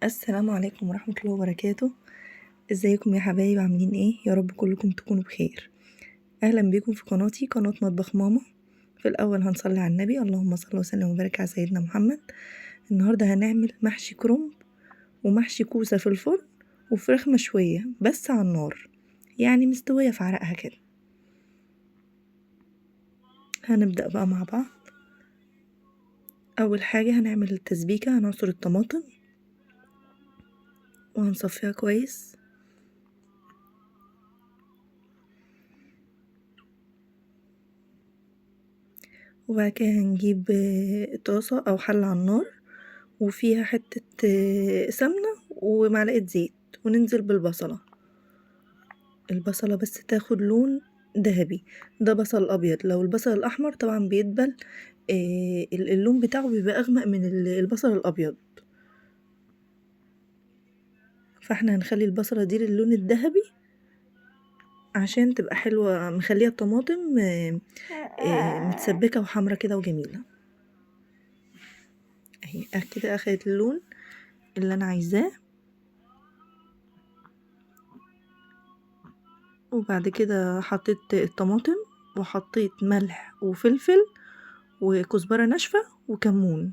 السلام عليكم ورحمة الله وبركاته. ازيكم يا حبايب، عاملين ايه؟ يا رب كلكم تكونوا بخير. اهلا بيكم في قناتي، قناة مطبخ ماما. في الاول هنصلي على النبي، اللهم صل وسلم وبارك على سيدنا محمد. النهاردة هنعمل محشي كرنب ومحشي كوسة في الفرن وفراخ مشوية بس على النار، يعني مستوية في عرقها كده. هنبدأ بقى مع بعض. اول حاجة هنعمل التسبيكة، هنعصر الطماطم وهنصفيها كويس، وبعد كده هنجيب طاسة أو حلة على النار وفيها حتة سمنة ومعلقة زيت، وننزل بالبصلة. البصلة بس تاخد لون ذهبي، ده بصل أبيض. لو البصل الأحمر طبعا بيدبل، اللون بتاعه بيبقى أغمق من البصل الأبيض، فاحنا هنخلي البصلة دي للون الذهبي عشان تبقى حلوة، مخليها الطماطم متسبكة وحمرة كده وجميلة. اهي كده اخدت اللون اللي انا عايزاه. وبعد كده حطيت الطماطم وحطيت ملح وفلفل وكزبرة ناشفة وكمون،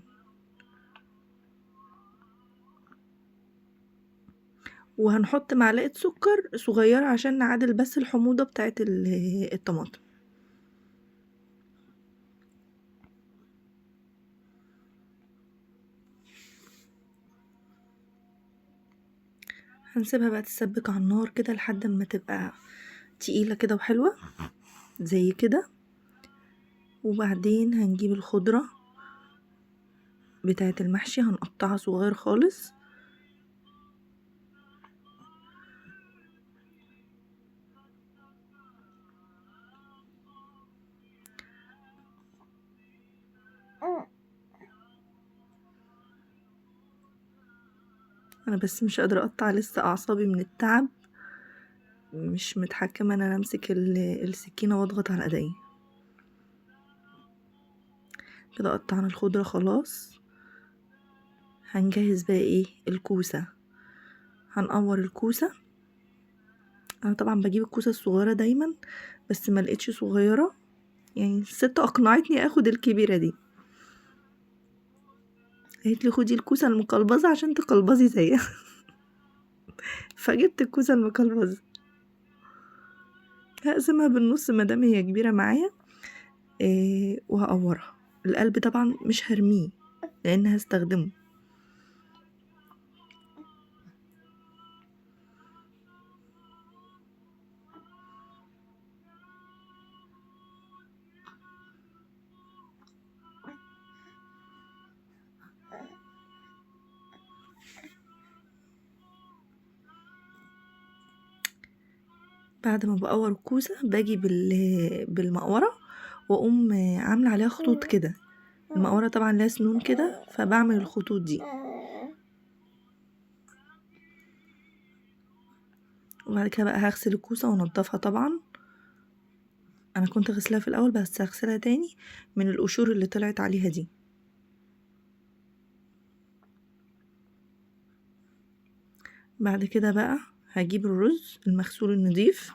وهنحط معلقة سكر صغيرة عشان نعادل بس الحموضة بتاعت الطماطم. هنسيبها بقى تتسبك على النار كده لحد ما تبقى تقيلة كده وحلوة زي كده. وبعدين هنجيب الخضرة بتاعت المحشي، هنقطعها صغير خالص. انا بس مش قادرة اقطع، لسه اعصابي من التعب مش متحكمة ان انا امسك السكينة واضغط على ايدي. كده قطعنا الخضرة خلاص. هنجهز بقى ايه؟ الكوسة. هنقور الكوسة. انا طبعا بجيب الكوسة الصغيرة دايما، بس ما لقيتش صغيرة، يعني الست اقنعتني اخد الكبيرة دي، قالت لي خدي الكوسة المقلبزة عشان تقلبزي زيها فجبت الكوسة المقلبزة. هقسمها بالنص مادام هي كبيرة معايا، وهقورها. القلب طبعا مش هرميه لان هستخدمه. بعد ما بقور الكوسة باجي بالمقورة واقوم عاملة عليها خطوط كده. المقورة طبعا لها سنون كده، فبعمل الخطوط دي. وبعد كده بقى هغسل الكوسة وانضفها. طبعا انا كنت غسلها في الاول بس هغسلها تاني من القشور اللي طلعت عليها دي. بعد كده بقى هجيب الرز المغسول النضيف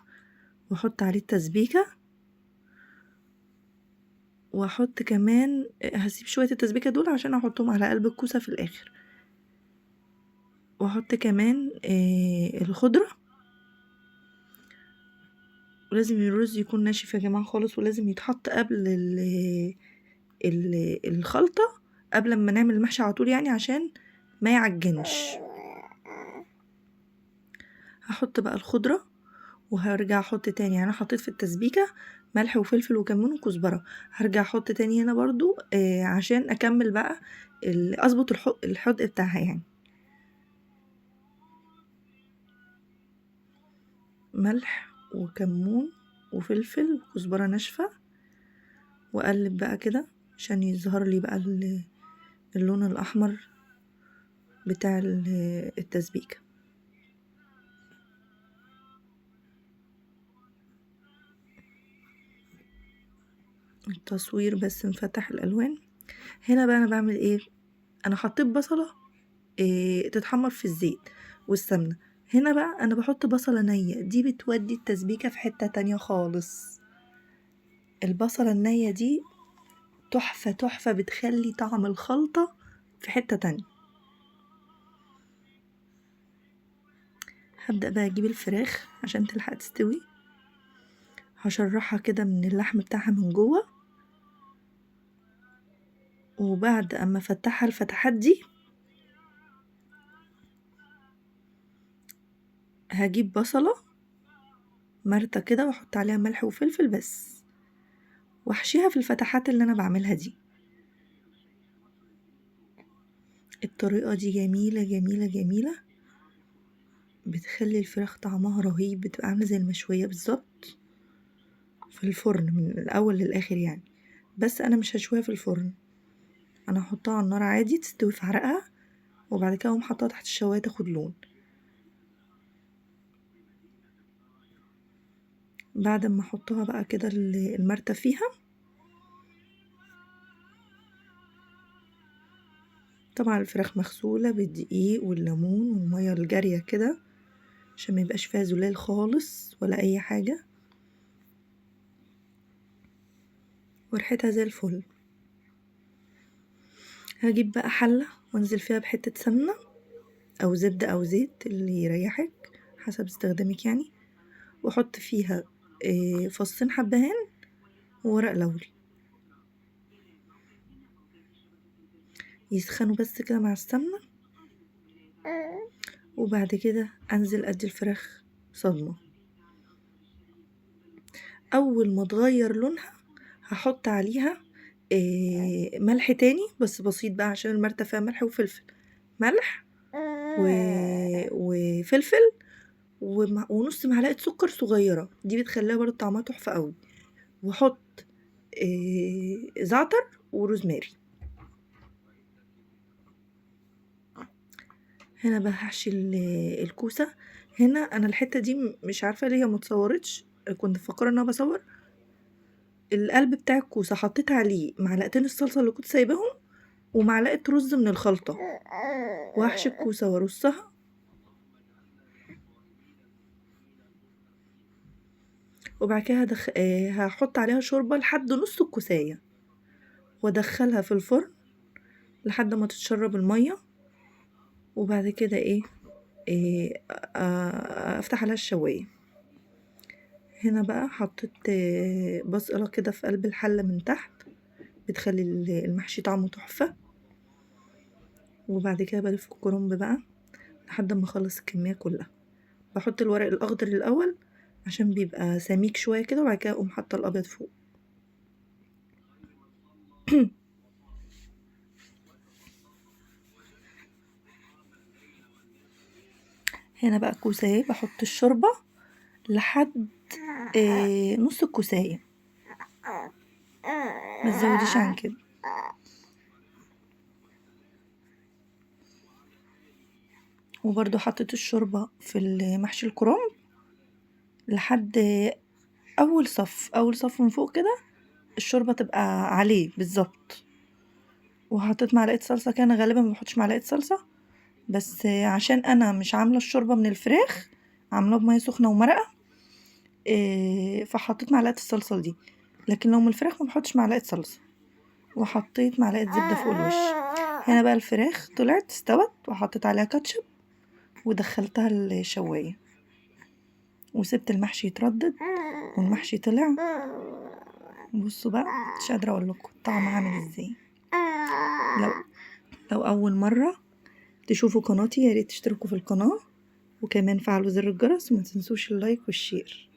واحط عليه التسبيكة، واحط كمان، هسيب شوية التسبيكة دول عشان احطهم على قلب الكوسة في الاخر. واحط كمان الخضرة. ولازم الرز يكون ناشف يا جماعة خالص، ولازم يتحط قبل الخلطة، قبل ما نعمل المحشي على طول، يعني عشان ما يعجنش. هحط بقى الخضرة وهرجع احط تاني، يعني انا حطيت في التسبيكة ملح وفلفل وكمون وكزبرة، هرجع احط تاني هنا برضو عشان اكمل بقى اظبط الحدق بتاعها يعني. ملح وكمون وفلفل وكزبرة ناشفة، واقلب بقى كده عشان يظهر لي بقى اللون الاحمر بتاع التسبيكة. التصوير بس مفتح الالوان. هنا بقى انا بعمل ايه؟ انا حطيت بصلة تتحمر في الزيت والسمنة. هنا بقى انا بحط بصلة نية، دي بتودي التسبيكة في حتة تانية خالص. البصلة النية دي تحفة تحفة، بتخلي طعم الخلطة في حتة تانية. هبدأ بقى اجيب الفراخ عشان تلحق تستوي، هشرحها كده من اللحم بتاعها من جوه، وبعد اما افتحها الفتحات دي هجيب بصلة مرتة كده واحط عليها ملح وفلفل بس، واحشيها في الفتحات اللي انا بعملها دي. الطريقة دي جميلة جميلة جميلة، بتخلي الفراخ طعمها رهيب، بتبقى عاملة زي المشوية بالظبط في الفرن من الاول للاخر يعني. بس انا مش هشويها في الفرن، انا هحطها على النار عادي تستوي في عرقها، وبعد كده اقوم حطها تحت الشواية تاخد لون. بعد ما احطها بقى كده المرتة فيها، طبعا الفراخ مغسولة بالدقيق والليمون والمية الجارية كده عشان ما يبقاش فيها زلال خالص ولا اي حاجة، وريحتها زي الفل. هجيب بقى حلة وانزل فيها بحتة سمنة او زبدة او زيت اللي يريحك حسب استخدامك يعني، واحط فيها فصين حبهان وورق لوري، يسخنوا بس كده مع السمنة، وبعد كده انزل ادي الفراخ صدمة. اول ما تغير لونها هحط عليها ملح تاني بس بسيط بقى عشان المرتة فيها ملح وفلفل، ملح وفلفل ونص معلقة سكر صغيرة، دي بتخليها برضه طعمها تحفة قوي. واحط زعتر وروزماري. هنا بقى هحشي الكوسة. هنا انا الحتة دي مش عارفة ليه متصورتش، كنت فاكرة ان انا بصور. القلب بتاع الكوسة حطيت عليه معلقتين الصلصة اللي كنت سايباهم ومعلقة رز من الخلطة، وهحشي الكوسة وارصها، وبعد كده هحط عليها شوربة لحد نص الكوساية، وادخلها في الفرن لحد ما تتشرب المية، وبعد كده افتح عليها الشواية. هنا بقى حطيت بصلة كده في قلب الحلة من تحت، بتخلي المحشي طعمه تحفة. وبعد كده بلف الكرنب بقى لحد ما اخلص الكمية كلها. بحط الورق الاخضر الاول عشان بيبقى سميك شوية كده، وبعد كده اقوم حاطة الابيض فوق. هنا بقى الكوساية بحط الشوربة لحد نص الكوساية، ما تزوديش عن كده. وبرضو حطيت الشوربة في المحشي الكرنب لحد اول صف من فوق كده، الشوربة تبقى عليه بالظبط. وحطيت معلقة صلصة كده، انا غالبا ما بحطش معلقة صلصة، بس عشان انا مش عاملة الشوربة من الفراخ، عاملاها بمية سخنة ومرقة، فحطيت معلقة الصلصة دي. لكن لو من الفراخ ما بحطش معلقة صلصة. وحطيت معلقة زبدة فوق الوش. هنا بقى الفراخ طلعت استوت، وحطيت عليها كاتشب ودخلتها الشواية، وسبت المحشي يتردد، والمحشي طلع. بصوا بقى مش قادرة اقول لكم الطعم عامل ازاي. لو لو اول مرة تشوفوا قناتي ياريت تشتركوا في القناة، وكمان فعلوا زر الجرس، وما تنسوش اللايك والشير.